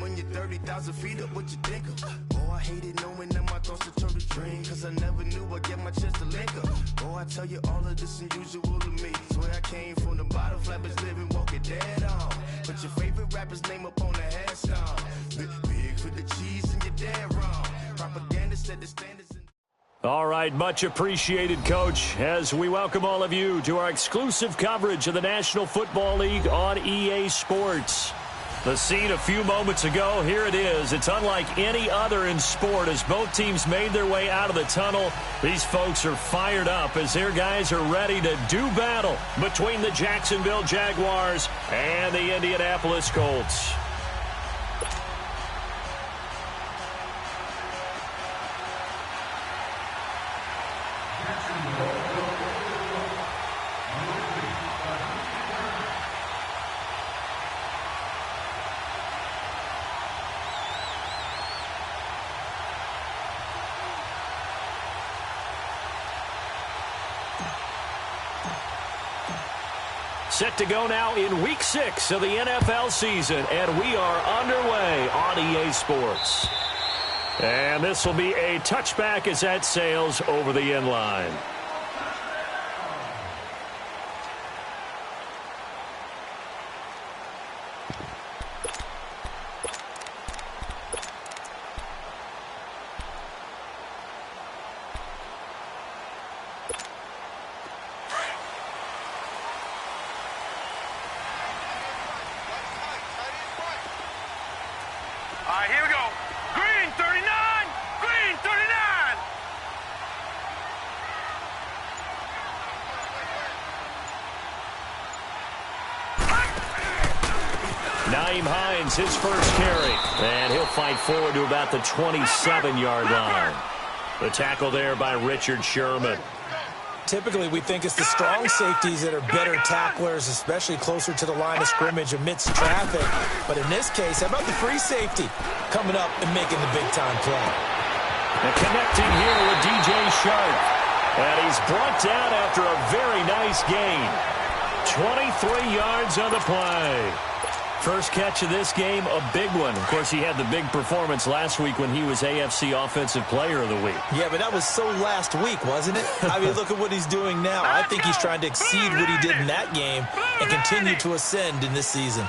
when you're 30,000 feet up, what you think of? Oh, I hated knowing that my thoughts would turn to dream, cause I never knew I'd get my chance to link up. Oh, I tell you all of this unusual to me. Swear I came from the bottom, flappers living, walking dead on. Put your favorite rapper's name up on the headstone. Big for the cheese and you're dead wrong. Propaganda said the standards. All right, much appreciated, Coach, as we welcome all of you to our exclusive coverage of the National Football League on EA Sports. The scene a few moments ago, here it is. It's unlike any other in sport as both teams made their way out of the tunnel. These folks are fired up as their guys are ready to do battle between the Jacksonville Jaguars and the Indianapolis Colts. Set to go now in Week 6 of the NFL season, and we are underway on EA Sports. And this will be a touchback as that sails over the end line. Here we go. Green 39. Green 39. Nyheim Hines, his first carry. And he'll fight forward to about the 27-yard line. The tackle there by Richard Sherman. Typically, we think it's the strong safeties that are better tacklers, especially closer to the line of scrimmage amidst traffic. But in this case, how about the free safety coming up and making the big-time play? And connecting here with DJ Sharp. And he's brought down after a very nice gain. 23 yards on the play. First catch of this game, a big one. Of course, he had the big performance last week when he was AFC Offensive Player of the Week. Yeah, but that was so last week, wasn't it? I mean, look at what he's doing now. I think he's trying to exceed what he did in that game and continue to ascend in this season.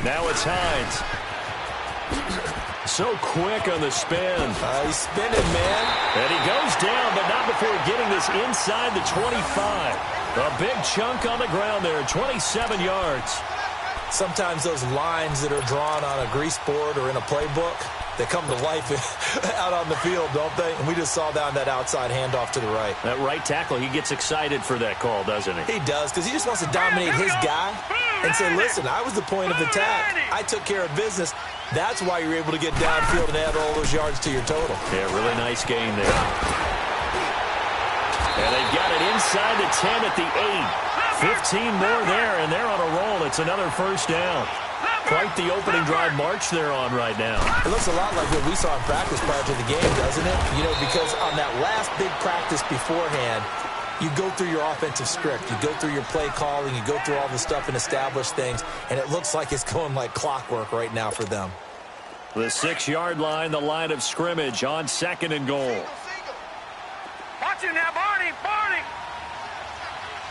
Now it's Hines. So quick on the spin. He's spinning, man. And he goes down, but not before getting this inside the 25. A big chunk on the ground there, 27 yards. Sometimes those lines that are drawn on a grease board or in a playbook, they come to life out on the field, don't they? And we just saw down that outside handoff to the right. That right tackle, he gets excited for that call, doesn't he? He does, because he just wants to dominate his guy and say, listen, I was the point of attack. I took care of business. That's why you're able to get downfield and add all those yards to your total. Yeah, really nice game there. And they've got it inside the 10 at the 8. 15 more there, and they're on a roll. It's another first down. Quite the opening drive march they're on right now. It looks a lot like what we saw in practice prior to the game, doesn't it? You know, because on that last big practice beforehand, you go through your offensive script. You go through your play calling. You go through all the stuff and establish things, and it looks like it's going like clockwork right now for them. The 6-yard line, the line of scrimmage on 2nd and goal. Watch it now, Barney. Barney.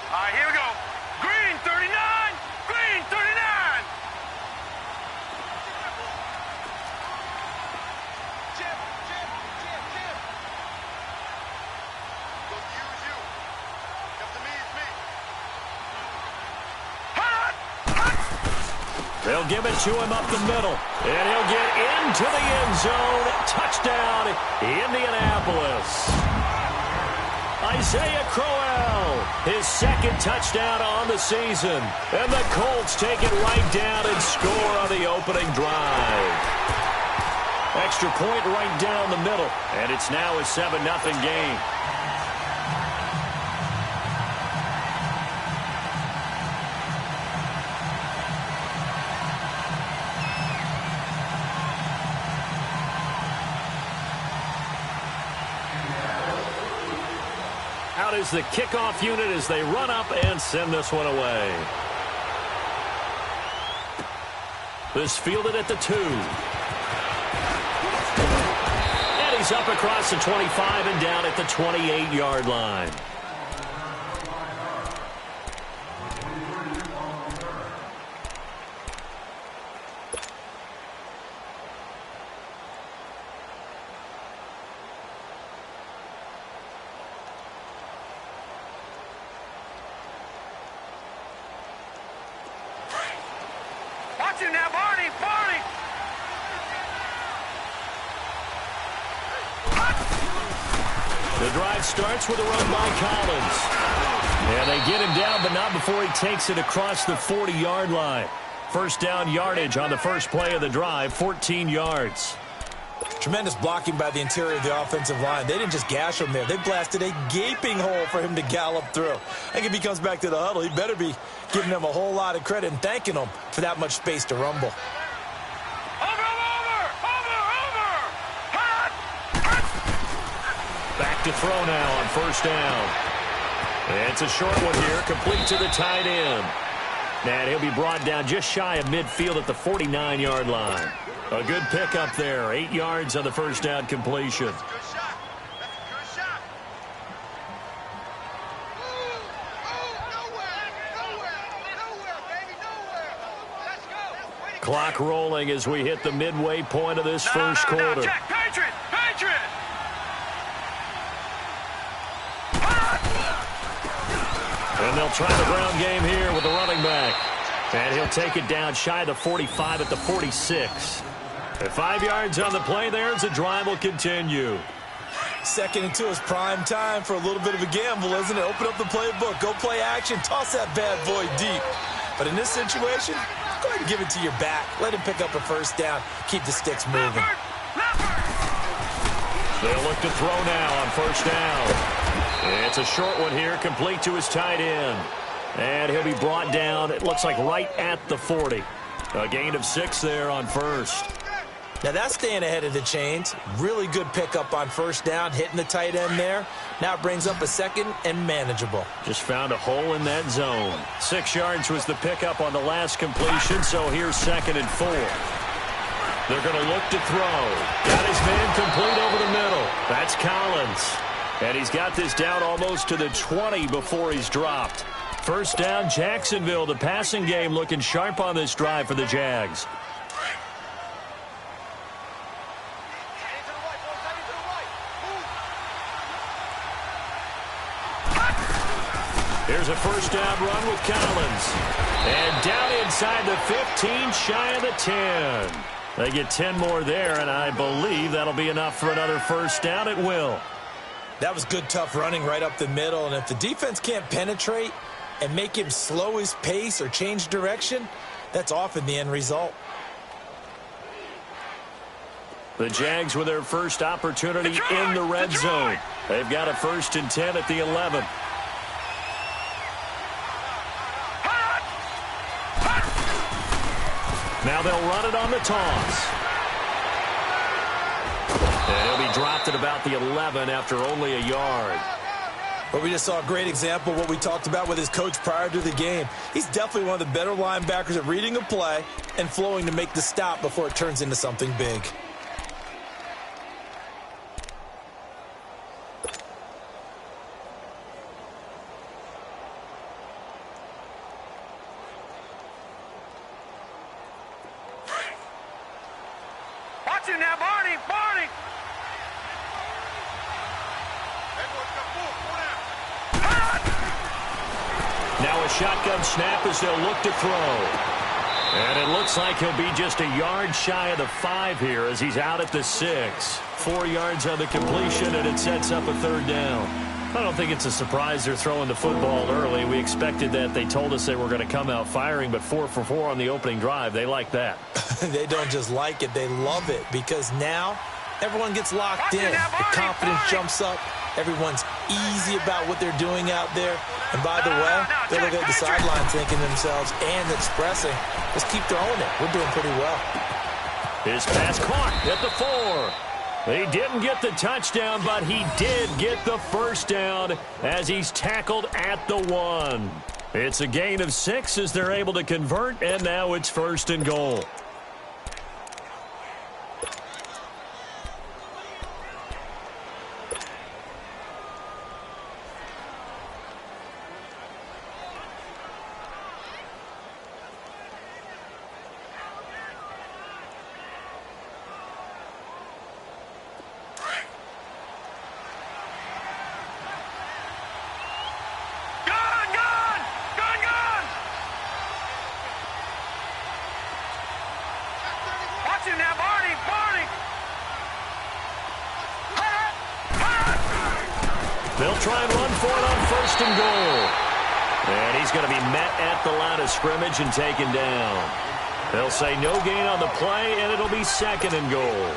All right, here we go. Green 39. Green 39. They'll give it to him up the middle, and he'll get into the end zone. Touchdown, Indianapolis. Isaiah Crowell, his second touchdown on the season. And the Colts take it right down and score on the opening drive. Extra point right down the middle, and it's now a 7-0 game. out is the kickoff unit as they run up and send this one away. This fielded at the 2. And he's up across the 25 and down at the 28-yard line. Watch him now, Barney! Barney! The drive starts with a run by Collins. And they get him down, but not before he takes it across the 40-yard line. First down yardage on the first play of the drive, 14 yards. Tremendous blocking by the interior of the offensive line. They didn't just gash him there. They blasted a gaping hole for him to gallop through. I think if he comes back to the huddle, he better be giving them a whole lot of credit and thanking them for that much space to rumble. Back to throw now on first down. It's a short one here, complete to the tight end. And he'll be brought down just shy of midfield at the 49-yard line. A good pickup there, 8 yards on the first down completion. Clock rolling as we hit the midway point of this first quarter. Jack, Patriot! Patriot! And they'll try the ground game here with the running back. And he'll take it down shy of the 45 at the 46. At 5 yards on the play there as the drive will continue. 2nd and 2 is prime time for a little bit of a gamble, isn't it? Open up the playbook, go play action, toss that bad boy deep. But in this situation, go ahead and give it to your back. Let him pick up a first down. Keep the sticks moving. They'll look to throw now on first down. It's a short one here, complete to his tight end. And he'll be brought down, it looks like right at the 40. A gain of 6 there on first. Now that's staying ahead of the chains. Really good pickup on first down, hitting the tight end there. Now it brings up a second and manageable. Just found a hole in that zone. 6 yards was the pickup on the last completion, so here's 2nd and 4. They're going to look to throw. Got his man complete over the middle. That's Collins. And he's got this down almost to the 20 before he's dropped. First down, Jacksonville. The passing game looking sharp on this drive for the Jags. Here's a first down run with Collins. And down inside the 15, shy of the 10. They get 10 more there, and I believe that'll be enough for another first down. It will. That was good, tough running right up the middle. And if the defense can't penetrate and make him slow his pace or change direction, that's often the end result. The Jags with their first opportunity in the red zone. They've got a 1st and 10 at the 11. Now they'll run it on the toss. And he'll be dropped at about the 11 after only a yard. But we just saw a great example of what we talked about with his coach prior to the game. He's definitely one of the better linebackers at reading a play and flowing to make the stop before it turns into something big. Watch him now, Barney! Barney! Now a shotgun snap as they'll look to throw. And it looks like he'll be just a yard shy of the 5 here as he's out at the 6. 4 yards on the completion, and it sets up a 3rd down. I don't think it's a surprise they're throwing the football early. We expected that. They told us they were going to come out firing, but 4 for 4 on the opening drive. They like that. They don't just like it, they love it, because now everyone gets locked in. The confidence jumps up. Everyone's easy about what they're doing out there. And by the way, they look at the sideline thinking to themselves and expressing, let's keep throwing it. We're doing pretty well. His pass caught at the 4. He didn't get the touchdown, but he did get the first down as he's tackled at the 1. It's a gain of 6 as they're able to convert, and now it's 1st and goal. They'll try and run for it on 1st and goal. And he's going to be met at the line of scrimmage and taken down. They'll say no gain on the play, and it'll be 2nd and goal.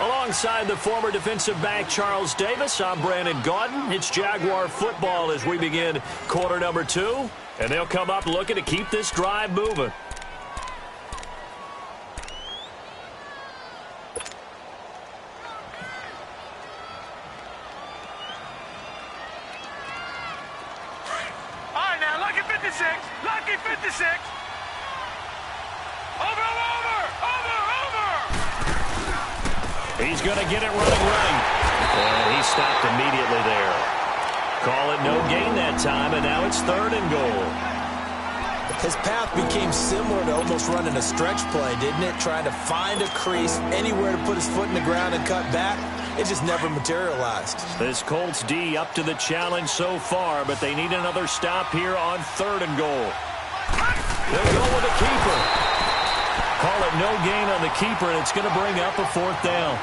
Alongside the former defensive back Charles Davis, I'm Brandon Gaudin. It's Jaguar football as we begin quarter number 2. And they'll come up looking to keep this drive moving. All right, now, lucky 56. Lucky 56. Over. He's going to get it running right. And he stopped immediately there. Call it no gain that time, and now it's 3rd and goal. His path became similar to almost running a stretch play, didn't it? Trying to find a crease, anywhere to put his foot in the ground and cut back. It just never materialized. This Colts D up to the challenge so far, but they need another stop here on 3rd and goal. They'll go with a keeper. Call it no gain on the keeper, and it's going to bring up a 4th down.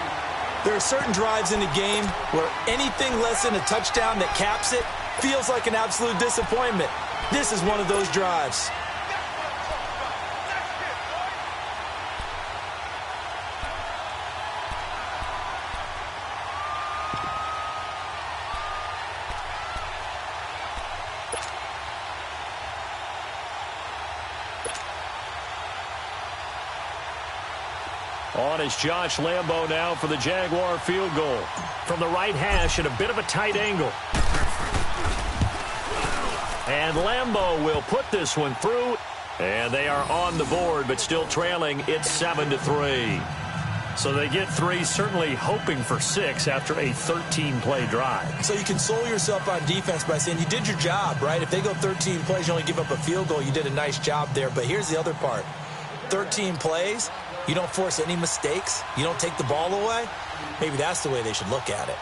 There are certain drives in the game where anything less than a touchdown that caps it feels like an absolute disappointment. This is one of those drives. On is Josh Lambo now for the Jaguar field goal. From the right hash at a bit of a tight angle. And Lambo will put this one through. And they are on the board, but still trailing. It's 7-3. So they get 3, certainly hoping for 6 after a 13-play drive. So you console yourself on defense by saying you did your job, right? If they go 13 plays, you only give up a field goal, you did a nice job there. But here's the other part. 13 plays, you don't force any mistakes, you don't take the ball away. Maybe that's the way they should look at it.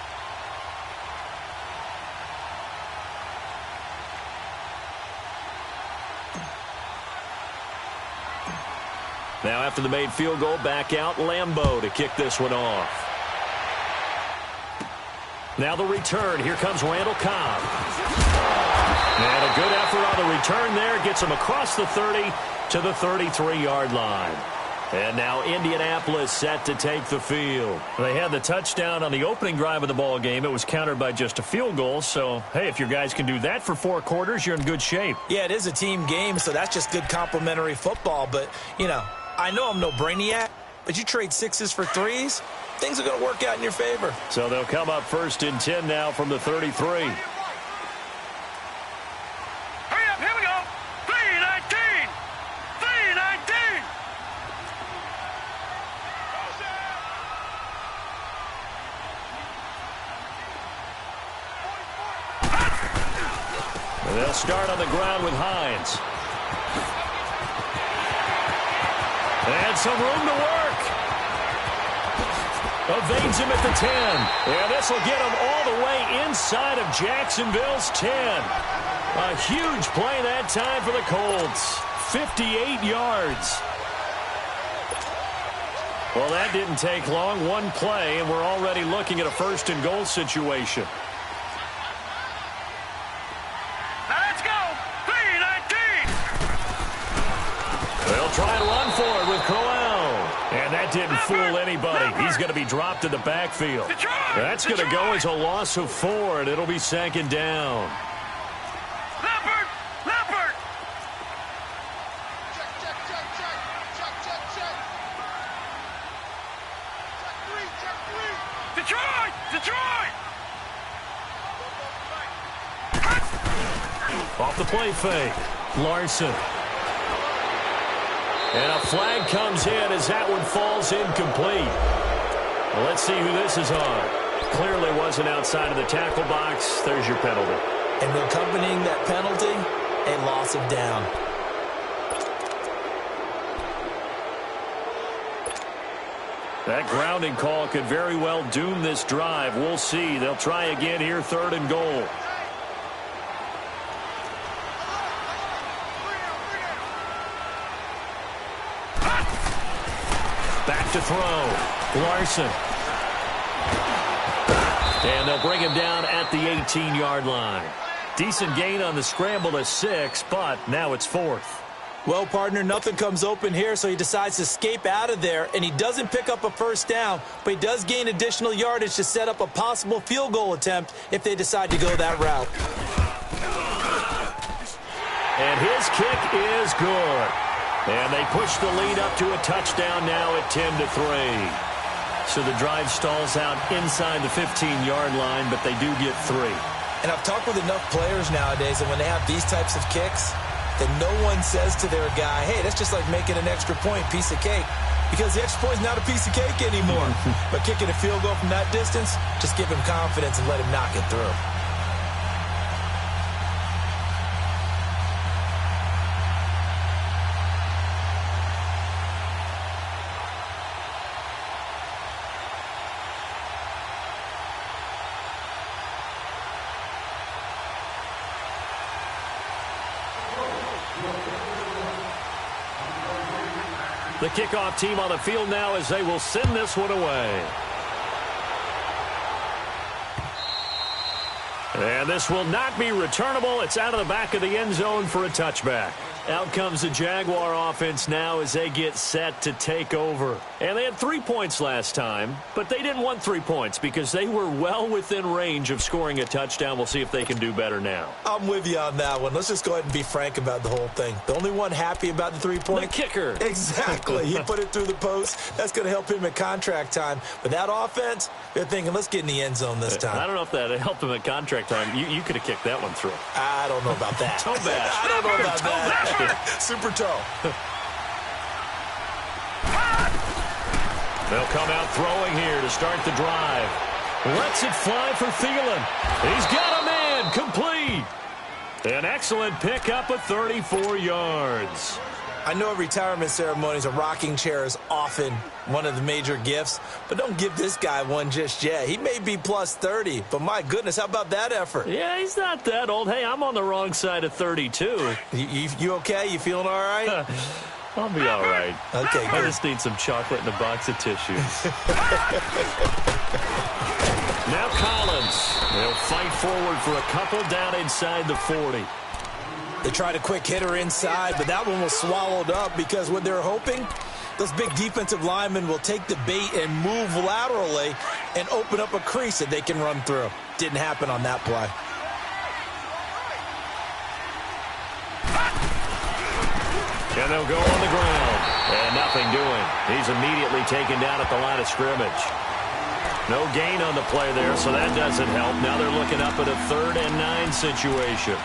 Now after the made field goal, back out Lambo to kick this one off. Now the return. Here comes Randall Cobb. And a good effort on the return there. Gets him across the 30 to the 33-yard line. And now Indianapolis set to take the field. They had the touchdown on the opening drive of the ball game. It was countered by just a field goal. So, hey, if your guys can do that for 4 quarters, you're in good shape. Yeah, it is a team game, so that's just good complimentary football. But, you know, I know I'm no brainiac, but you trade 6s for 3s, things are going to work out in your favor. So they'll come up 1st and 10 now from the 33. They'll start on the ground with Hines. And some room to work. Evades him at the 10. And this will get him all the way inside of Jacksonville's 10. A huge play that time for the Colts. 58 yards. Well, that didn't take long. One play, and we're already looking at a 1st and goal situation. They'll try and run for it with Crowell. And that That didn't fool anybody. He's going to be dropped in the backfield. That's going to go as a loss of 4, and it'll be 2nd down. Detroit! Off the play fake. Larson. And a flag comes in as that one falls incomplete. Well, let's see who this is on. Clearly wasn't outside of the tackle box. There's your penalty. And accompanying that penalty, a loss of down. That grounding call could very well doom this drive. We'll see. They'll try again here, 3rd and goal. Back to throw. Larson. And they'll bring him down at the 18-yard line. Decent gain on the scramble to 6, but now it's 4th. Well, partner, nothing comes open here, so he decides to escape out of there, and he doesn't pick up a 1st down, but he does gain additional yardage to set up a possible field goal attempt if they decide to go that route. And his kick is good. And they push the lead up to a touchdown now at 10-3. So the drive stalls out inside the 15-yard line, but they do get 3. And I've talked with enough players nowadays, and when they have these types of kicks, that no one says to their guy, hey, that's just like making an extra point, piece of cake. Because the extra point is not a piece of cake anymore. But kicking a field goal from that distance, just give him confidence and let him knock it through. The kickoff team on the field now as they will send this one away. And this will not be returnable. It's out of the back of the end zone for a touchback. Out comes the Jaguar offense now as they get set to take over. And they had 3 points last time, but they didn't want 3 points because they were well within range of scoring a touchdown. We'll see if they can do better now. I'm with you on that one. Let's just go ahead and be frank about the whole thing. The only one happy about the 3-point? The kicker. Exactly. He put it through the post. That's going to help him at contract time. But that offense, they're thinking, let's get in the end zone this time. I don't know if that helped him at contract time. You could have kicked that one through. I don't know about that. Toe bash. I don't know about that. Super toe. They'll come out throwing here to start the drive. Lets it fly for Thielen. He's got a man. Complete. An excellent pickup of 34 yards. I know at retirement ceremonies, a rocking chair is often one of the major gifts, but don't give this guy one just yet. He may be plus 30, but my goodness, how about that effort? Yeah, he's not that old. Hey, I'm on the wrong side of 32. You okay? You feeling all right? I'll be all right. Okay, good. I just need some chocolate and a box of tissues. Now Collins. They'll fight forward for a couple down inside the 40. They tried a quick hitter inside, but that one was swallowed up because what they're hoping, those big defensive linemen will take the bait and move laterally and open up a crease that they can run through. Didn't happen on that play. And they'll go on the ground. And nothing doing. He's immediately taken down at the line of scrimmage. No gain on the play there, so that doesn't help. Now they're looking up at a 3rd and 9 situation.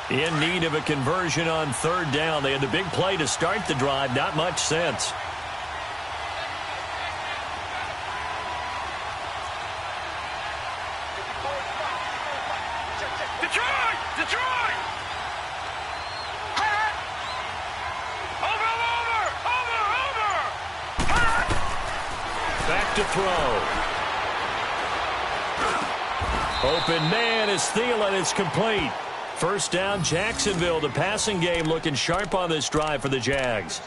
In need of a conversion on 3rd down. They had the big play to start the drive. Not much sense. Detroit! Over! Back to throw. Open man is Thielen. It's complete. 1st down, Jacksonville. The passing game looking sharp on this drive for the Jags.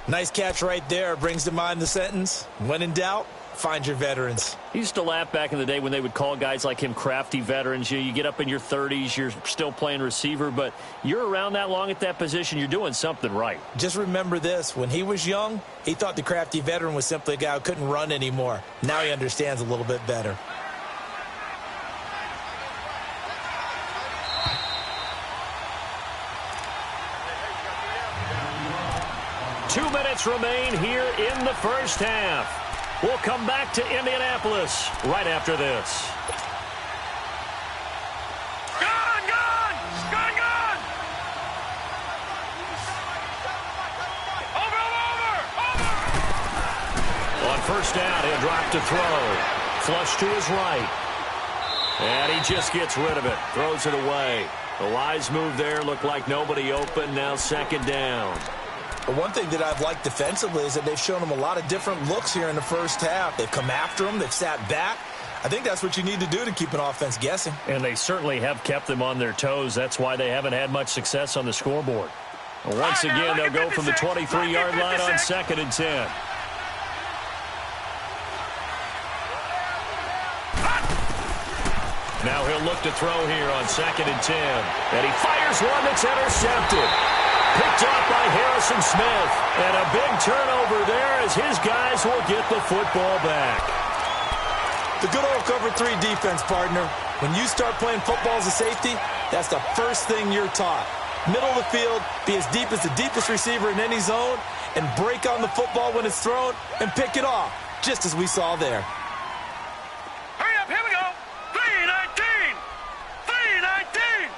Nice catch right there. Brings to mind the sentence, when in doubt, find your veterans. He used to laugh back in the day when they would call guys like him crafty veterans. You get up in your 30s, you're still playing receiver, but you're around that long at that position, you're doing something right. Just remember this. When he was young, he thought the crafty veteran was simply a guy who couldn't run anymore. Now he understands a little bit better. Two minutes remain here in the first half. We'll come back to Indianapolis right after this. Gun! Over! On first down, he'll drop to throw. Flush to his right. And he just gets rid of it. Throws it away. The wise move there. Looked like nobody open. Now second down. But one thing that I've liked defensively is that they've shown him a lot of different looks here in the first half. They've come after him. They've sat back. I think that's what you need to do to keep an offense guessing. And they certainly have kept them on their toes. That's why they haven't had much success on the scoreboard. Once again, they'll go from the 23-yard line on 2nd and 10. Now he'll look to throw here on 2nd and 10. And he fires one that's intercepted. Picked off by Harrison Smith. And a big turnover there as his guys will get the football back. The good old cover 3 defense, partner. When you start playing football as a safety, that's the first thing you're taught. Middle of the field, be as deep as the deepest receiver in any zone, and break on the football when it's thrown and pick it off, just as we saw there. Hurry up, here we go. 3:19. 3:19.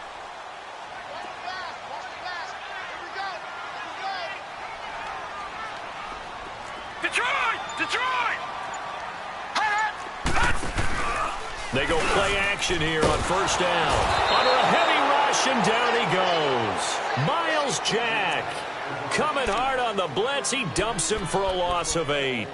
Detroit! They go play action here on first down. Under a heavy rush, and down he goes. Miles Jack coming hard on the blitz. He dumps him for a loss of 8.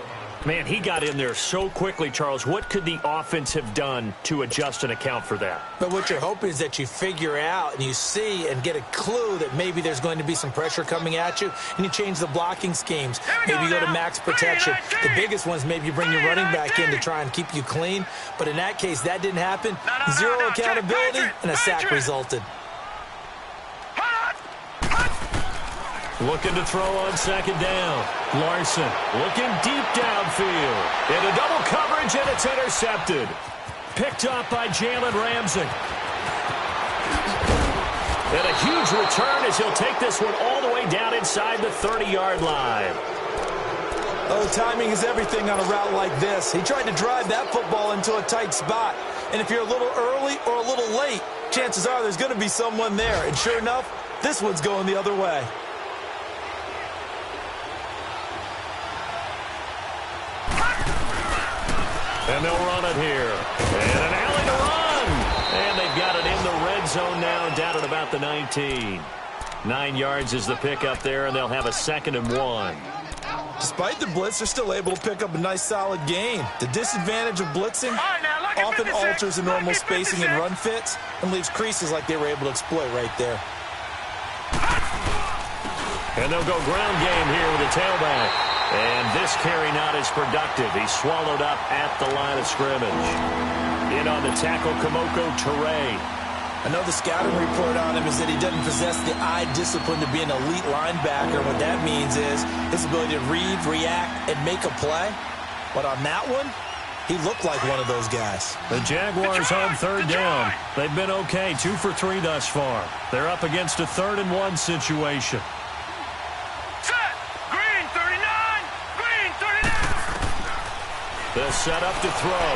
Man, he got in there so quickly, Charles. What could the offense have done to adjust and account for that? But what you're hoping is that you figure out and you see and get a clue that maybe there's going to be some pressure coming at you, and you change the blocking schemes. Maybe you go to max protection. The biggest ones, maybe you bring your running back in to try and keep you clean. But in that case, that didn't happen. Zero accountability, and a sack resulted. Looking to throw on 2nd down. Larson looking deep downfield. Into double coverage, and it's intercepted. Picked up by Jalen Ramsey. And a huge return as he'll take this one all the way down inside the 30-yard line. Oh, timing is everything on a route like this. He tried to drive that football into a tight spot. And if you're a little early or a little late, chances are there's going to be someone there. And sure enough, this one's going the other way. And they'll run it here. And an alley to run. And they've got it in the red zone now, down at about the 19. 9 yards is the pickup there, and they'll have a 2nd and 1. Despite the blitz, they're still able to pick up a nice, solid gain. The disadvantage of blitzing often alters the normal spacing and run fits and leaves creases like they were able to exploit right there. And they'll go ground game here with a tailback. And this carry not as productive. He's swallowed up at the line of scrimmage. In on the tackle, Kamoko Toure. I know the scouting report on him is that he doesn't possess the eye discipline to be an elite linebacker. What that means is his ability to read, react, and make a play. But on that one, he looked like one of those guys. The Jaguars on 3rd down. They've been okay, 2 for 3 thus far. They're up against a 3rd and 1 situation. They'll set up to throw.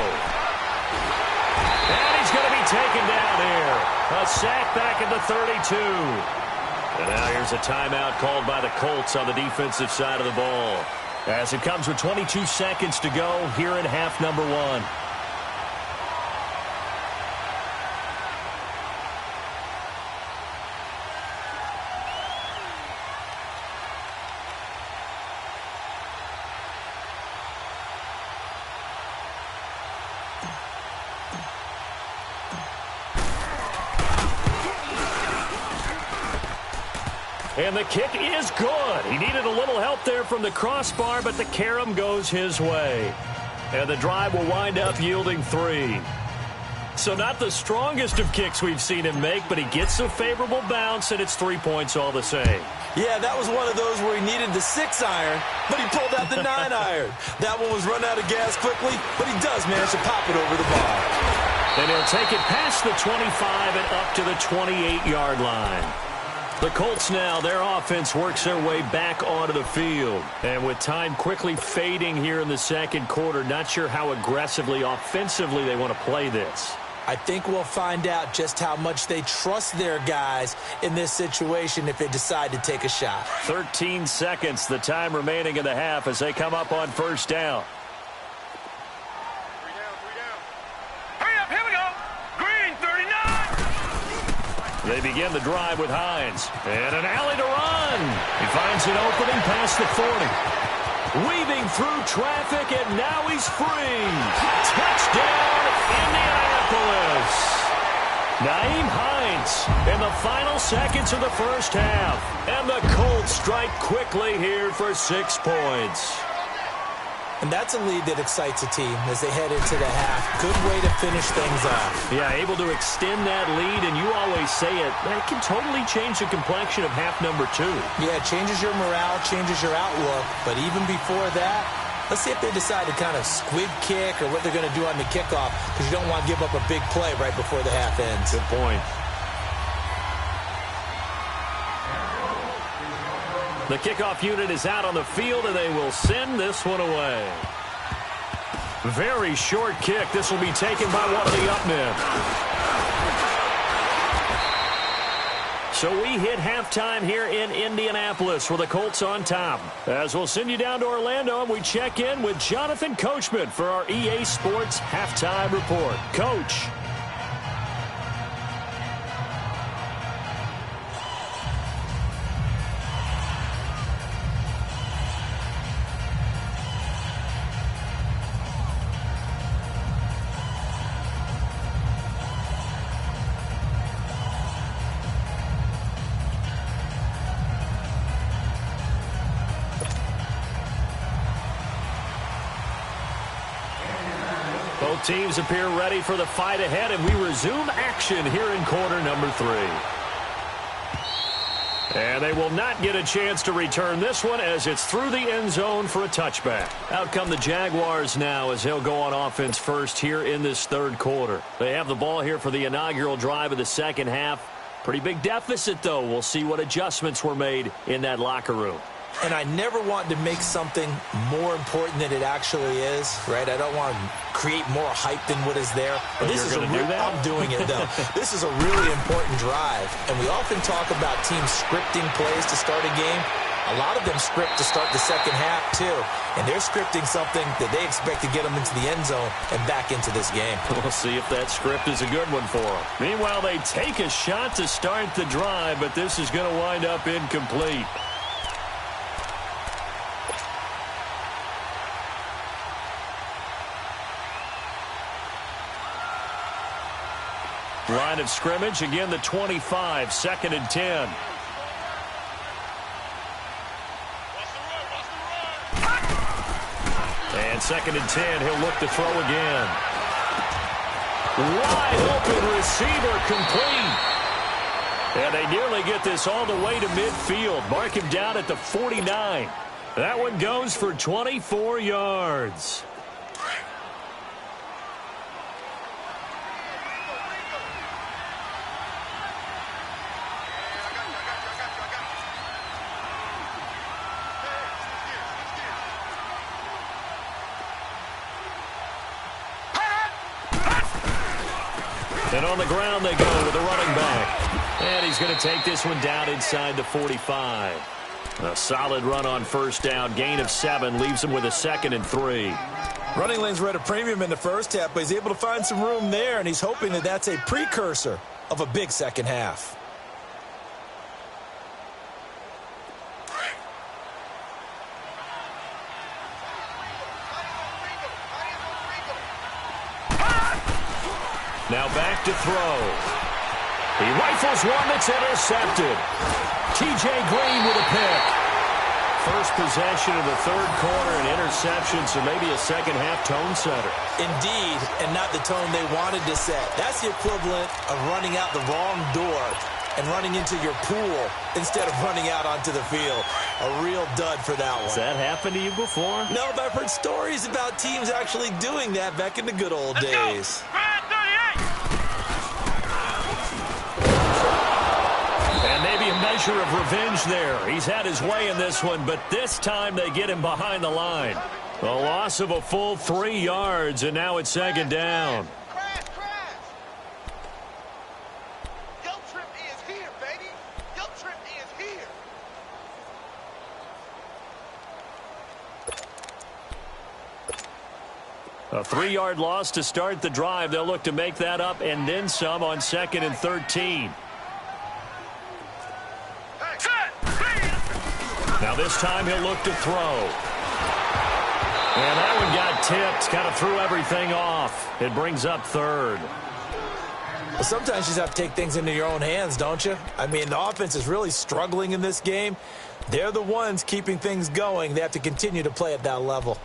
And he's going to be taken down here. A sack back at the 32. And now here's a timeout called by the Colts on the defensive side of the ball. As it comes with 22 seconds to go here in half number 1. And the kick is good. He needed a little help there from the crossbar, but the carom goes his way. And the drive will wind up yielding 3. So not the strongest of kicks we've seen him make, but he gets a favorable bounce, and it's 3 points all the same. Yeah, that was one of those where he needed the 6-iron, but he pulled out the 9-iron. That one was run out of gas quickly, but he does manage to pop it over the bar. And he'll take it past the 25 and up to the 28-yard line. The Colts now, their offense works their way back onto the field. And with time quickly fading here in the second quarter, not sure how aggressively, offensively they want to play this. I think we'll find out just how much they trust their guys in this situation if they decide to take a shot. 13 seconds, the time remaining in the half as they come up on first down. Hurry up, here we go. Green, 39. They begin the drive with Hines. And an alley to run. He finds an opening past the 40. Weaving through traffic, and now he's free. Touchdown, Indianapolis. Nyheim Hines in the final seconds of the first half. And the Colts strike quickly here for 6 points. And that's a lead that excites a team as they head into the half. Good way to finish things off. Yeah, able to extend that lead, and you always say it, that can totally change the complexion of half number 2. Yeah, it changes your morale, changes your outlook. But even before that, let's see if they decide to kind of squib kick or what they're going to do on the kickoff, because you don't want to give up a big play right before the half ends. Good point. The kickoff unit is out on the field, and they will send this one away. Very short kick. This will be taken by one of the up men. So we hit halftime here in Indianapolis with the Colts on top. As we'll send you down to Orlando, and we check in with Jonathan Coachman for our EA Sports Halftime Report. Coach. Both teams appear ready for the fight ahead, and we resume action here in quarter number 3. And they will not get a chance to return this one as it's through the end zone for a touchback. Out come the Jaguars now as they'll go on offense first here in this third quarter. They have the ball here for the inaugural drive of the second half. Pretty big deficit, though. We'll see what adjustments were made in that locker room. And I never want to make something more important than it actually is, right? I don't want to create more hype than what is there. But this is a real, I'm doing it, though. This is a really important drive. And we often talk about teams scripting plays to start a game. A lot of them script to start the second half, too. And they're scripting something that they expect to get them into the end zone and back into this game. We'll see if that script is a good one for them. Meanwhile, they take a shot to start the drive, but this is going to wind up incomplete. Line of scrimmage, again the 25, 2nd and 10. And 2nd and 10, he'll look to throw again. Wide open receiver complete. And they nearly get this all the way to midfield. Mark him down at the 49. That one goes for 24 yards. And on the ground they go with the running back. And he's going to take this one down inside the 45. A solid run on first down. Gain of 7 leaves him with a 2nd and 3. Running lanes were at a premium in the first half, but he's able to find some room there, and he's hoping that that's a precursor of a big second half. Now back to throw. He rifles one that's intercepted. T.J. Green with a pick. First possession of the third quarter, an interception, so maybe a second-half tone setter. Indeed, and not the tone they wanted to set. That's the equivalent of running out the wrong door and running into your pool instead of running out onto the field. A real dud for that one. Has that happened to you before? No, but I've heard stories about teams actually doing that back in the good old days. And maybe a measure of revenge there. He's had his way in this one, but this time they get him behind the line. A loss of a full 3 yards, and now it's second down. A 3-yard loss to start the drive. They'll look to make that up and then some on 2nd and 13. Now this time he'll look to throw. And that one got tipped. Kind of threw everything off. It brings up 3rd. Well, sometimes you just have to take things into your own hands, don't you? I mean, the offense is really struggling in this game. They're the ones keeping things going. They have to continue to play at that level.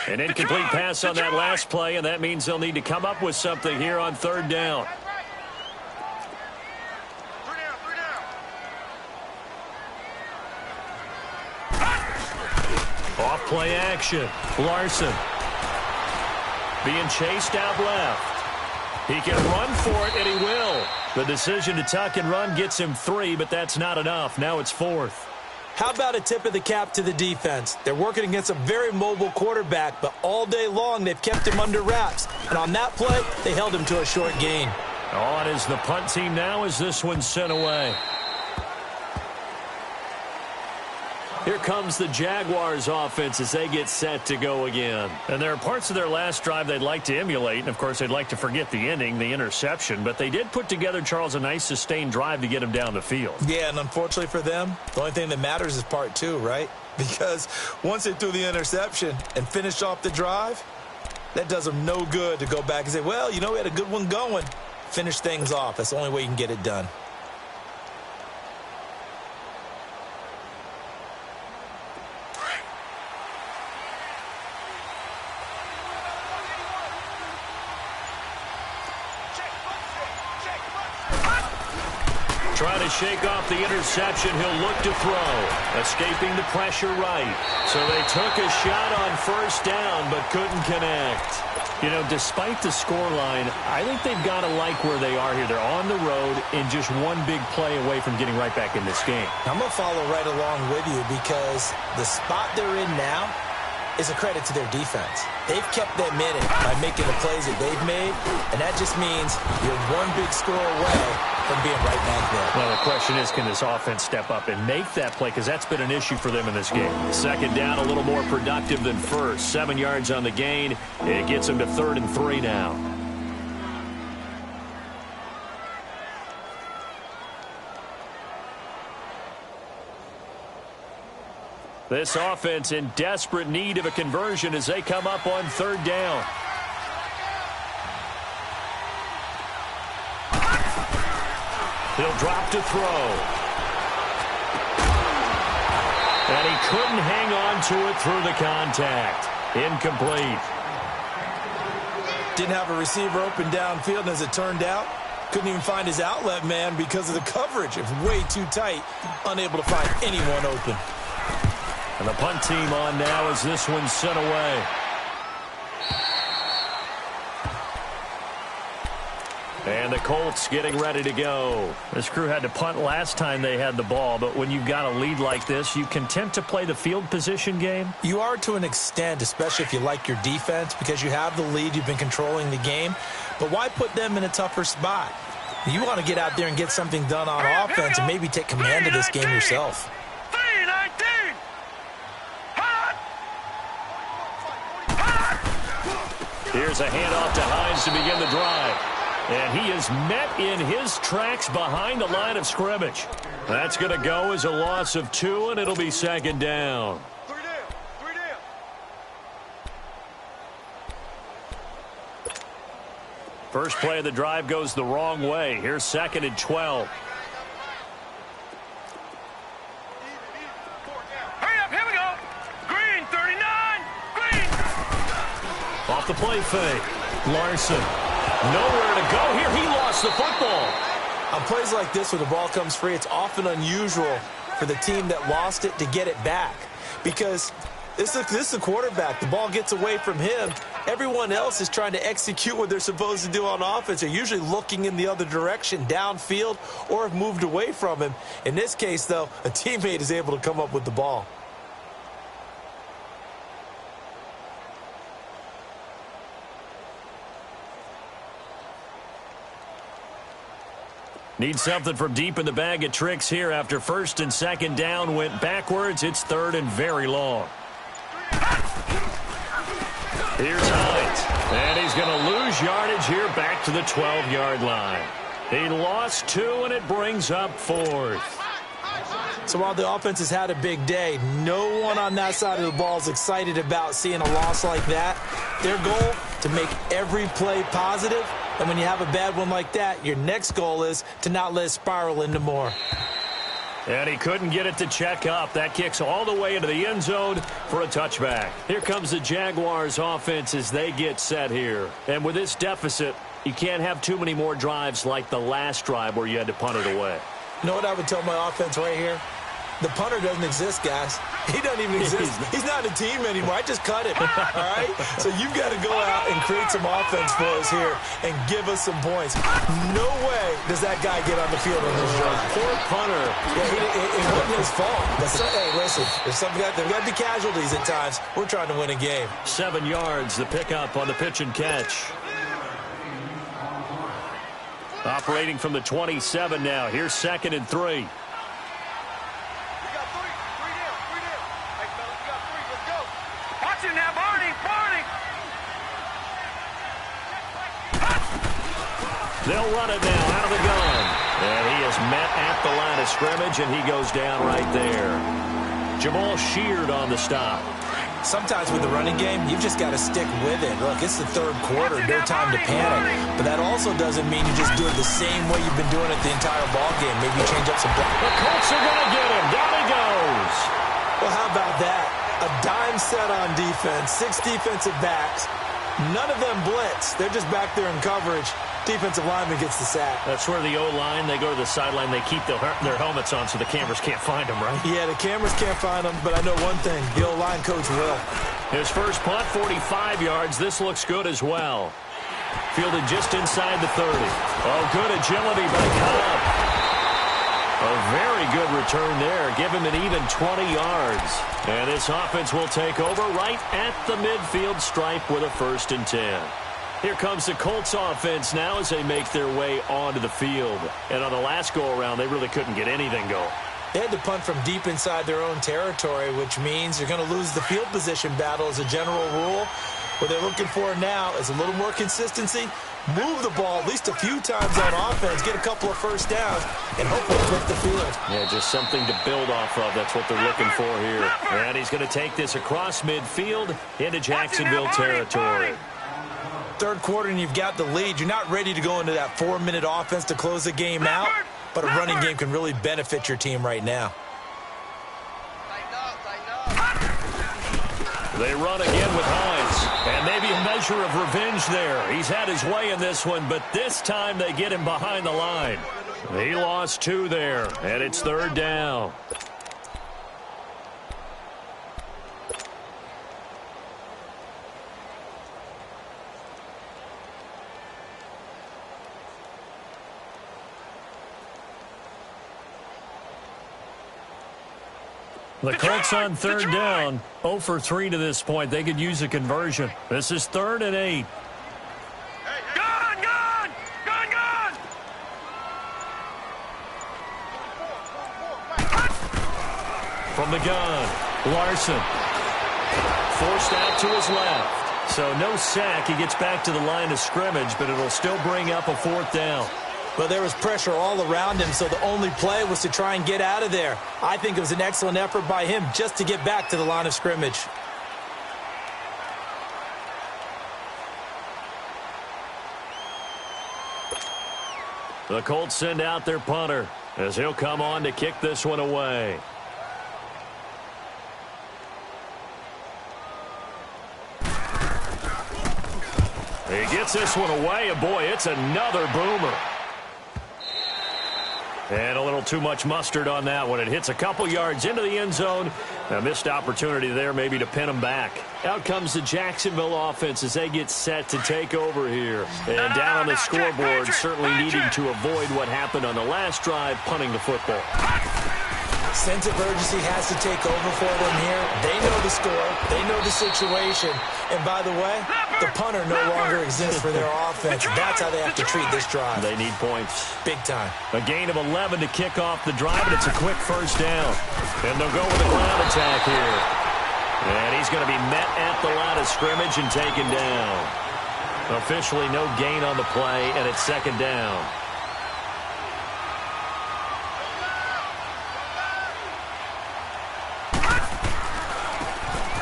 An incomplete pass on that last play, and that means they'll need to come up with something here on 3rd down. Off play action. Larson being chased out left. He can run for it, and he will. The decision to tuck and run gets him 3, but that's not enough. Now it's 4th. How about a tip of the cap to the defense? They're working against a very mobile quarterback, but all day long they've kept him under wraps. And on that play, they held him to a short gain. On is the punt team now as this one's sent away. Here comes the Jaguars offense as they get set to go again. And there are parts of their last drive they'd like to emulate. And, of course, they'd like to forget the ending, the interception. But they did put together, Charles, a nice sustained drive to get him down the field. Yeah, and unfortunately for them, the only thing that matters is part 2, right? Because once they threw the interception and finished off the drive, that does them no good to go back and say, well, you know, we had a good one going. Finish things off. That's the only way you can get it done. Trying to shake off the interception. He'll look to throw. Escaping the pressure right. So they took a shot on 1st down but couldn't connect. You know, despite the scoreline, I think they've got to like where they are here. They're on the road and just one big play away from getting right back in this game. I'm going to follow right along with you because the spot they're in now is a credit to their defense. They've kept them in it by making the plays that they've made, and that just means you're one big score away from being right back there. Well, the question is, can this offense step up and make that play? Because that's been an issue for them in this game. 2nd down, a little more productive than 1st. 7 yards on the gain. It gets them to 3rd and 3 now. This offense in desperate need of a conversion as they come up on 3rd down. He'll drop to throw. And he couldn't hang on to it through the contact. Incomplete. Didn't have a receiver open downfield, and as it turned out, couldn't even find his outlet man because of the coverage. It was way too tight, unable to find anyone open. And the punt team on now as this one's sent away. And the Colts getting ready to go. This crew had to punt last time they had the ball, but when you've got a lead like this, you content to play the field position game? You are to an extent, especially if you like your defense, because you have the lead, you've been controlling the game. But why put them in a tougher spot? You want to get out there and get something done on offense and maybe take command of this game yourself. Here's a handoff to Hines to begin the drive. And he is met in his tracks behind the line of scrimmage. That's going to go as a loss of 2, and it'll be 2nd down. First play of the drive goes the wrong way. Here's 2nd and 12. Hurry up, here we go. Green, 39. Green. Off the play fake. Larson. Nowhere to go here. He lost the football. On plays like this where the ball comes free, it's often unusual for the team that lost it to get it back. Because this is the quarterback. The ball gets away from him. Everyone else is trying to execute what they're supposed to do on offense. They're usually looking in the other direction, downfield, or have moved away from him. In this case, though, a teammate is able to come up with the ball. Need something from deep in the bag of tricks here after 1st and 2nd down went backwards. It's 3rd and very long. Here's Hines. And he's going to lose yardage here back to the 12-yard line. He lost 2, and it brings up 4th. So while the offense has had a big day, no one on that side of the ball is excited about seeing a loss like that. Their goal, to make every play positive. And when you have a bad one like that, your next goal is to not let it spiral into more. And he couldn't get it to check up. That kicks all the way into the end zone for a touchback. Here comes the Jaguars offense as they get set here. And with this deficit, you can't have too many more drives like the last drive where you had to punt it away. You know what I would tell my offense right here? The punter doesn't exist, guys. He doesn't even exist. He's not a team anymore. I just cut him, all right? So you've got to go out and create some offense for us here and give us some points. No way does that guy get on the field on this drive. Poor punter. Yeah, it wasn't his fault. Hey, listen, there's got to be casualties at times. We're trying to win a game. 7 yards, the pickup on the pitch and catch. Operating from the 27 now. Here's 2nd and 3. Now, Barney. They'll run it now out of the gun. And he is met at the line of scrimmage, and he goes down right there. Jamal Sheard on the stop. Sometimes with the running game, you've just got to stick with it. Look, it's the 3rd quarter, no time to panic. But that also doesn't mean you just do it the same way you've been doing it the entire ball game. Maybe you change up some blocks. The Colts are going to get him. Down he goes. Well, how about that? A dime set on defense, 6 defensive backs. None of them blitz. They're just back there in coverage. Defensive lineman gets the sack. That's where the O-line, they go to the sideline, they keep their helmets on so the cameras can't find them, right? Yeah, the cameras can't find them, but I know one thing. The O-line coach will. His first punt, 45 yards. This looks good as well. Fielded just inside the 30. Oh, good agility by Cobb. A very good return there. Give him an even 20 yards. And this offense will take over right at the midfield stripe with a 1st and 10. Here comes the Colts offense now as they make their way onto the field. And on the last go-around, they really couldn't get anything going. They had to punt from deep inside their own territory, which means you're going to lose the field position battle as a general rule. What they're looking for now is a little more consistency. Move the ball at least a few times on offense, get a couple of first downs, and hopefully flip the field. Yeah, just something to build off of. That's what they're looking for here. And he's going to take this across midfield into Jacksonville territory. 3rd quarter and you've got the lead. You're not ready to go into that 4-minute offense to close the game out, but a running game can really benefit your team right now. They run again with Hines, and maybe a measure of revenge there. He's had his way in this one, but this time they get him behind the line. He lost 2 there, and it's 3rd down. The Colts on 3rd down, 0 for 3 to this point. They could use a conversion. This is 3rd and 8. Gun! From the gun, Larson. Forced out to his left. So no sack. He gets back to the line of scrimmage, but it'll still bring up a 4th down. Well, there was pressure all around him, so the only play was to try and get out of there. I think it was an excellent effort by him just to get back to the line of scrimmage. The Colts send out their punter as he'll come on to kick this one away. He gets this one away, and boy, it's another boomer. And a little too much mustard on that one. It hits a couple yards into the end zone. A missed opportunity there maybe to pin him back. Out comes the Jacksonville offense as they get set to take over here. And down on the scoreboard, certainly needing to avoid what happened on the last drive, punting the football. Sense of urgency has to take over for them here. They know the score. They know the situation. And by the way, the punter no longer exists for their offense. That's how they have to treat this drive. They need points. Big time. A gain of 11 to kick off the drive, and it's a quick first down. And they'll go with a ground attack here. And he's going to be met at the line of scrimmage and taken down. Officially no gain on the play, and it's second down.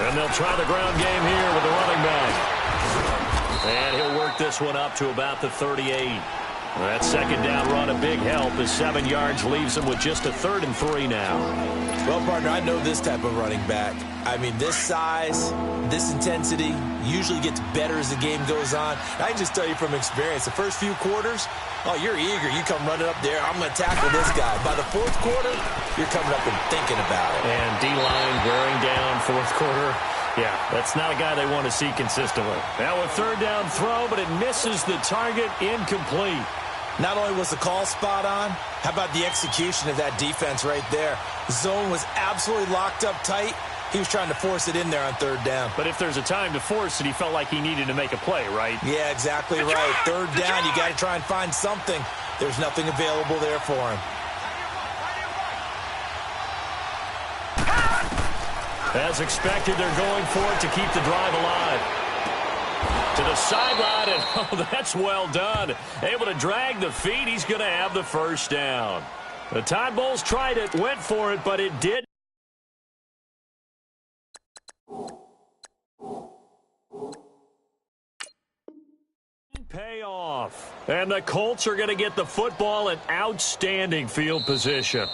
And they'll try the ground game here with the running back. And he'll work this one up to about the 38. That second down run a big help as 7 yards leaves him with just a 3rd and 3 now. Well, partner, I know this type of running back. I mean, this size, this intensity usually gets better as the game goes on. I can just tell you from experience, the first few quarters, oh, you're eager. You come running up there, I'm going to tackle this guy. By the fourth quarter, you're coming up and thinking about it. And D-line wearing down fourth quarter. Yeah, that's not a guy they want to see consistently. Now a third down throw, but it misses the target, incomplete. Not only was the call spot on, how about the execution of that defense right there? The zone was absolutely locked up tight. He was trying to force it in there on third down. But if there's a time to force it, he felt like he needed to make a play, right? Yeah, exactly right. Third down, you got to try and find something. There's nothing available there for him. As expected, they're going for it to keep the drive alive. To the sideline, and oh, that's well done. Able to drag the feet. He's going to have the first down. The Tide Bulls tried it, went for it, but it did pay off. And the Colts are going to get the football in outstanding field position.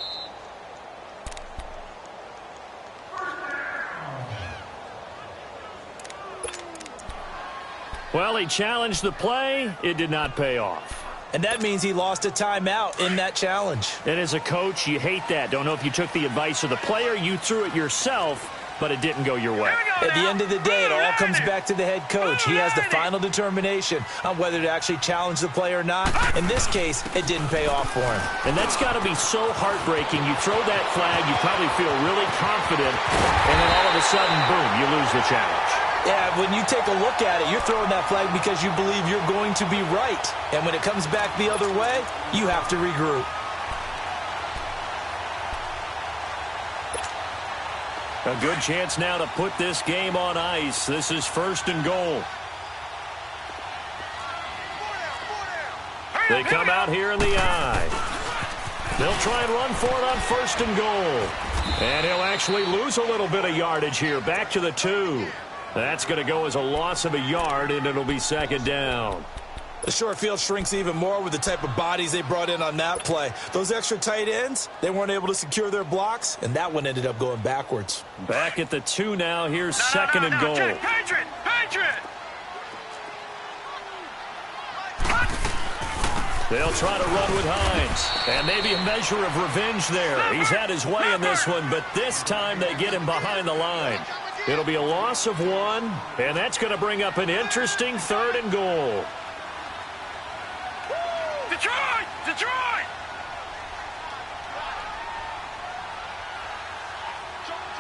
Well, he challenged the play. It did not pay off. And that means he lost a timeout in that challenge. And as a coach, you hate that. Don't know if you took the advice of the player. You threw it yourself, but it didn't go your way. At the end of the day, it all comes back to the head coach. He has the final determination on whether to actually challenge the play or not. In this case, it didn't pay off for him. And that's got to be so heartbreaking. You throw that flag, you probably feel really confident, and then all of a sudden, boom, you lose the challenge. Yeah, when you take a look at it, you're throwing that flag because you believe you're going to be right. And when it comes back the other way, you have to regroup. A good chance now to put this game on ice. This is 1st and goal. They come out here in the eye. They'll try and run for it on 1st and goal. And he'll actually lose a little bit of yardage here. Back to the 2. That's going to go as a loss of a yard, and it'll be second down. The short field shrinks even more with the type of bodies they brought in on that play. Those extra tight ends, they weren't able to secure their blocks, and that one ended up going backwards. Back at the 2 now. Here's 2nd and goal. Patriot! They'll try to run with Hines. And maybe a measure of revenge there. He's had his way in this one, but this time they get him behind the line. It'll be a loss of 1, and that's going to bring up an interesting 3rd and goal. Detroit!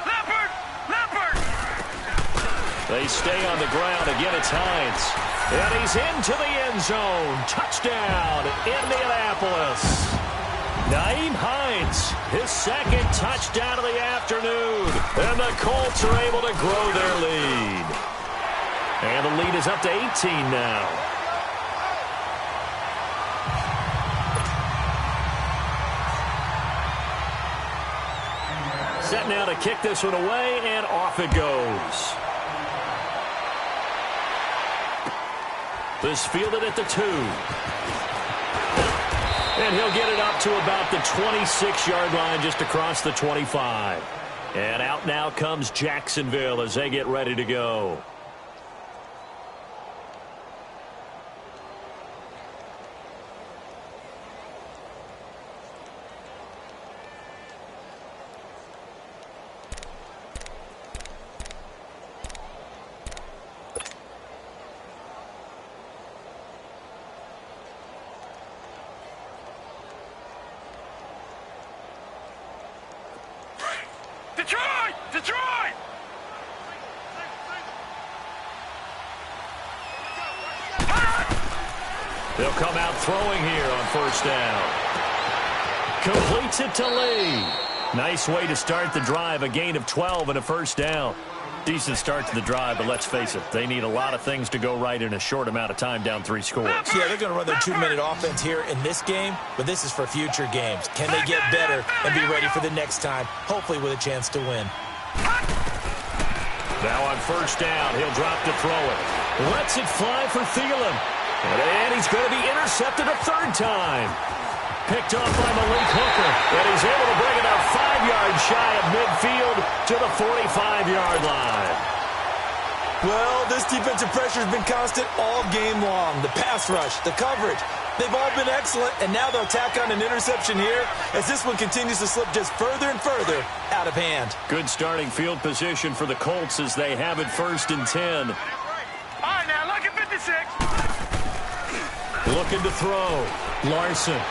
Leopard! They stay on the ground. Again, it's Hines. And he's into the end zone. Touchdown, Indianapolis. Nyheim Hines, his 2nd touchdown of the afternoon. And the Colts are able to grow their lead. And the lead is up to 18 now. Set now to kick this one away, and off it goes. This fielded at the 2. And he'll get it up to about the 26-yard line, just across the 25. And out now comes Jacksonville as they get ready to go. Detroit! They'll come out throwing here on first down. Completes it to Lee. Nice way to start the drive, a gain of 12 and a first down. Decent start to the drive, but let's face it, they need a lot of things to go right in a short amount of time, down 3 scores. Yeah, they're going to run their 2-minute offense here in this game, but this is for future games. Can they get better and be ready for the next time, hopefully with a chance to win? Now on first down, he'll drop to throw it. Lets it fly for Thielen. And he's going to be intercepted a third time. Picked off by Malik Hooker. And he's able to bring it up 5 yards shy of midfield to the 45-yard line. Well, this defensive pressure has been constant all game long. The pass rush, the coverage, they've all been excellent, and now they'll tack on an interception here as this one continues to slip just further and further out of hand. Good starting field position for the Colts as they have it 1st and 10. All right, now, look at 56. Looking to throw. Larson.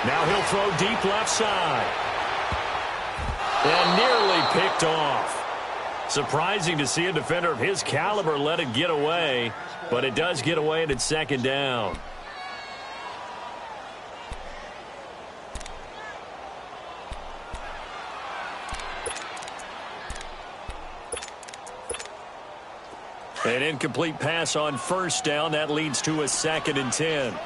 Now he'll throw deep left side. And nearly picked off. Surprising to see a defender of his caliber let it get away, but it does get away and it's 2nd down. An incomplete pass on first down. That leads to a 2nd and 10. No.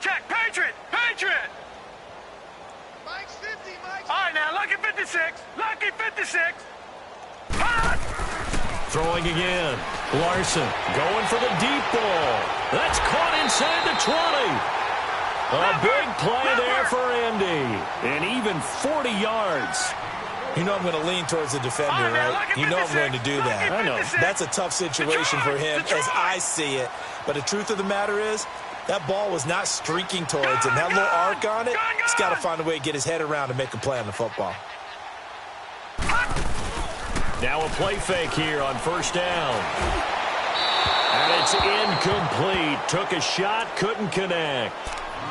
Check. Patriot. Mike's 50, Mike's 50. All right, now, lucky 56. Lucky 56. Throwing again. Larson going for the deep ball. That's caught inside the 20. A big play there for Indy. And even 40 yards. You know I'm going to lean towards the defender, right? You know I'm going to do that. I know. That's a tough situation for him as I see it. But the truth of the matter is, that ball was not streaking towards him. That little arc on it, he's got to find a way to get his head around and make a play on the football. Now a play fake here on first down. And it's incomplete. Took a shot, couldn't connect.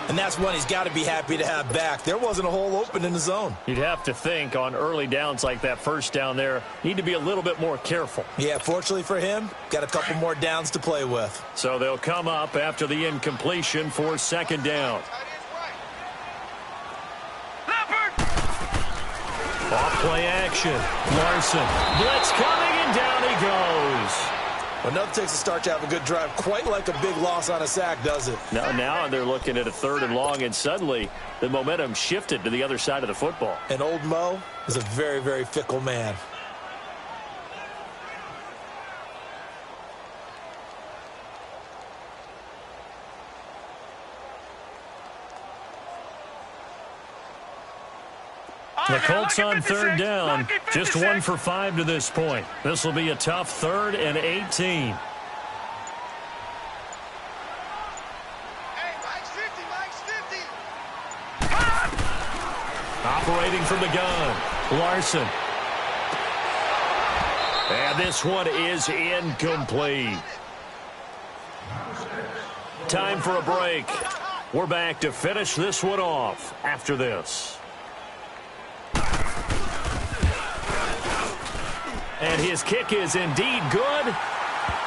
And that's one he's got to be happy to have back. There wasn't a hole open in the zone. You'd have to think on early downs like that first down there, need to be a little bit more careful. Yeah, fortunately for him, got a couple more downs to play with. So they'll come up after the incompletion for 2nd down. Off play action. Larson. Blitz coming and down he goes. Well, nothing takes a start to have a good drive quite like a big loss on a sack, does it? Now they're looking at a 3rd and long, and suddenly the momentum shifted to the other side of the football. And old Mo is a very, very fickle man. The Colts on 3rd down, just 1 for 5 to this point. This will be a tough 3rd and 18. Hey, Mike's 50, Mike's 50. Operating from the gun, Larson. And this one is incomplete. Time for a break. We're back to finish this one off after this. And his kick is indeed good.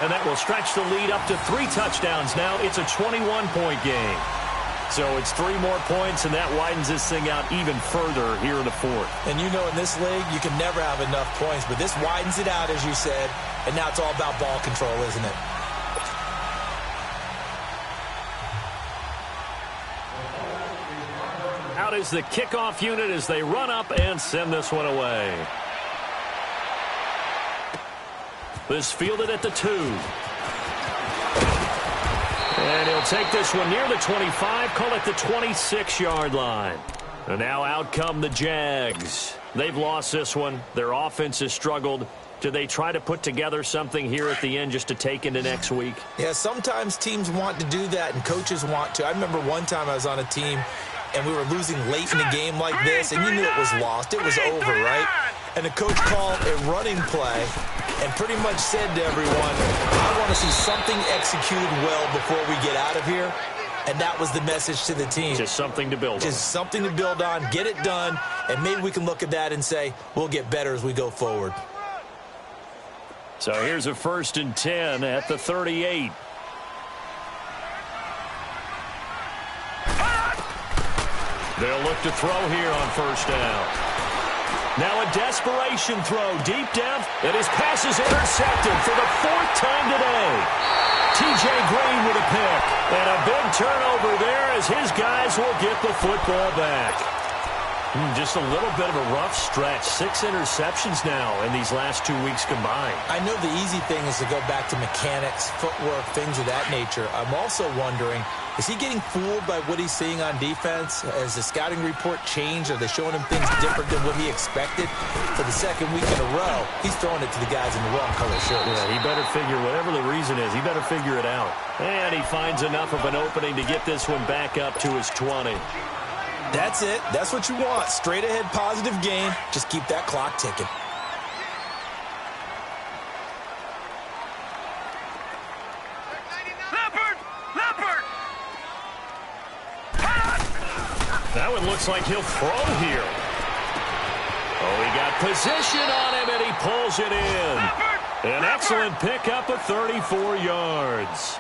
And that will stretch the lead up to 3 touchdowns now. It's a 21-point game. So it's 3 more points, and that widens this thing out even further here in the 4th. And you know in this league, you can never have enough points. But this widens it out, as you said. And now it's all about ball control, isn't it? Out is the kickoff unit as they run up and send this one away. This fielded at the 2. And he'll take this one near the 25, call it the 26-yard line. And now out come the Jags. They've lost this one. Their offense has struggled. Do they try to put together something here at the end just to take into next week? Yeah, sometimes teams want to do that and coaches want to. I remember one time I was on a team and we were losing late in the game like this, and you knew it was lost. It was over, right? And the coach called a running play and pretty much said to everyone, I want to see something executed well before we get out of here. And that was the message to the team. Just something to build on. Just something to build on, get it done, and maybe we can look at that and say, we'll get better as we go forward. So here's a 1st and 10 at the 38. They'll look to throw here on 1st down. Now a desperation throw deep down, and his pass is intercepted for the 4th time today. T.J. Green with a pick, and a big turnover there as his guys will get the football back. Just a little bit of a rough stretch. 6 interceptions now in these last 2 weeks combined. I know the easy thing is to go back to mechanics, footwork, things of that nature. I'm also wondering, is he getting fooled by what he's seeing on defense? Has the scouting report changed? Are they showing him things different than what he expected? For the 2nd week in a row, he's throwing it to the guys in the wrong color shirts. Yeah, he better figure, whatever the reason is, he better figure it out. And he finds enough of an opening to get this one back up to his 20. That's it. That's what you want. Straight ahead, positive gain. Just keep that clock ticking. That one looks like he'll throw here. Oh, he got position on him, and he pulls it in. An excellent pickup of 34 yards.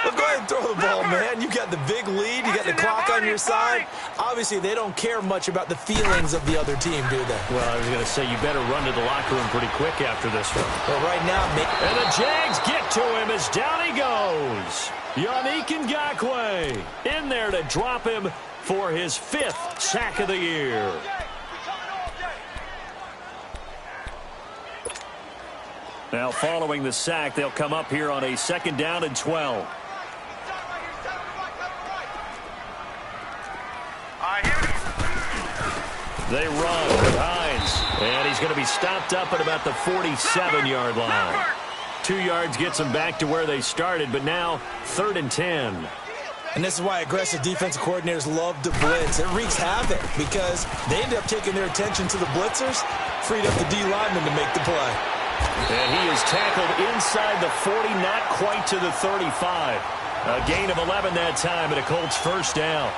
Well, go ahead and throw the ball, man. You got the big lead. You got the clock on your side. Obviously, they don't care much about the feelings of the other team, do they? Well, I was going to say, you better run to the locker room pretty quick after this one. Well, right now, and the Jags get to him as down he goes. Yannick Ngakoue in there to drop him for his 5th sack of the year. Now, following the sack, they'll come up here on a 2nd down and 12. They run with Hines, and he's going to be stopped up at about the 47-yard line. 2 yards gets them back to where they started, but now 3rd and 10. And this is why aggressive defensive coordinators love to blitz. It wreaks havoc because they end up taking their attention to the blitzers, freed up the D lineman to make the play. And he is tackled inside the 40, not quite to the 35. A gain of 11 that time, and a Colts 1st down.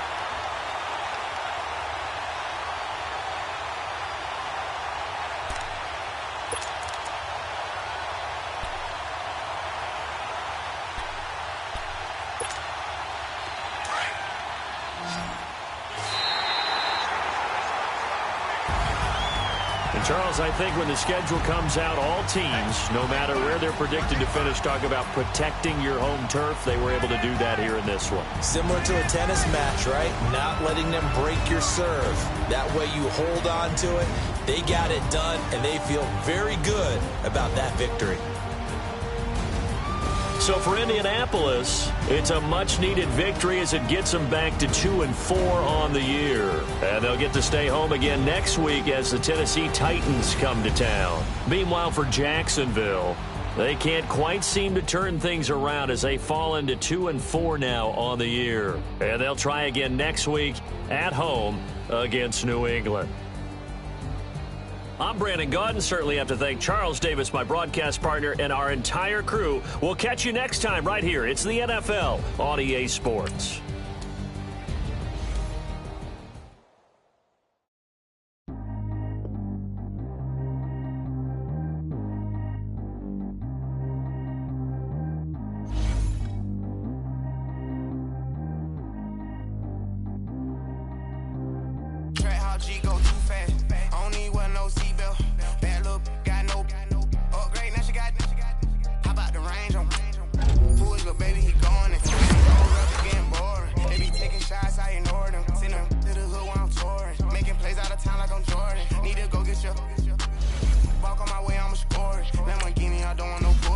Charles, I think when the schedule comes out, all teams, no matter where they're predicted to finish, talk about protecting your home turf. They were able to do that here in this one. Similar to a tennis match, right? Not letting them break your serve. That way you hold on to it. They got it done, and they feel very good about that victory. So for Indianapolis, it's a much-needed victory as it gets them back to 2-4 on the year. And they'll get to stay home again next week as the Tennessee Titans come to town. Meanwhile, for Jacksonville, they can't quite seem to turn things around as they fall into 2-4 now on the year. And they'll try again next week at home against New England. I'm Brandon Gaudin. Certainly have to thank Charles Davis, my broadcast partner, and our entire crew. We'll catch you next time right here. It's the NFL on EA Sports. G go too fast. I don't need wear no seatbelt. Bad look, got no upgrade. Now she got. How about the range on? Who is good, baby? He going and roll up getting boring. They be taking shots, I ignore them. Send them to the hood while I'm touring. Making plays out of town like I'm Jordan. Need to go get your. Walk on my way, I'ma score it. Lamborghini, I don't want no bull.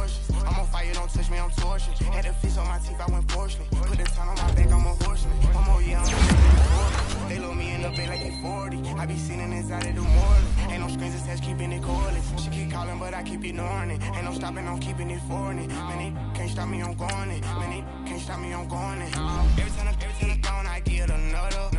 on torsion. Had the fish on my teeth, I went fortunate. Put the time on my back, I'm a horseman. One more year, I'm a they load me in the bed like they 40. I be sitting inside of the morning. Ain't no screens attached, keeping it cordless. She keep calling, but I keep ignoring it. Ain't no stopping, I'm keeping it for it. Man, it can't stop me, I'm going it. Man, it can't stop me, I'm going it. Every time I gone, I get another.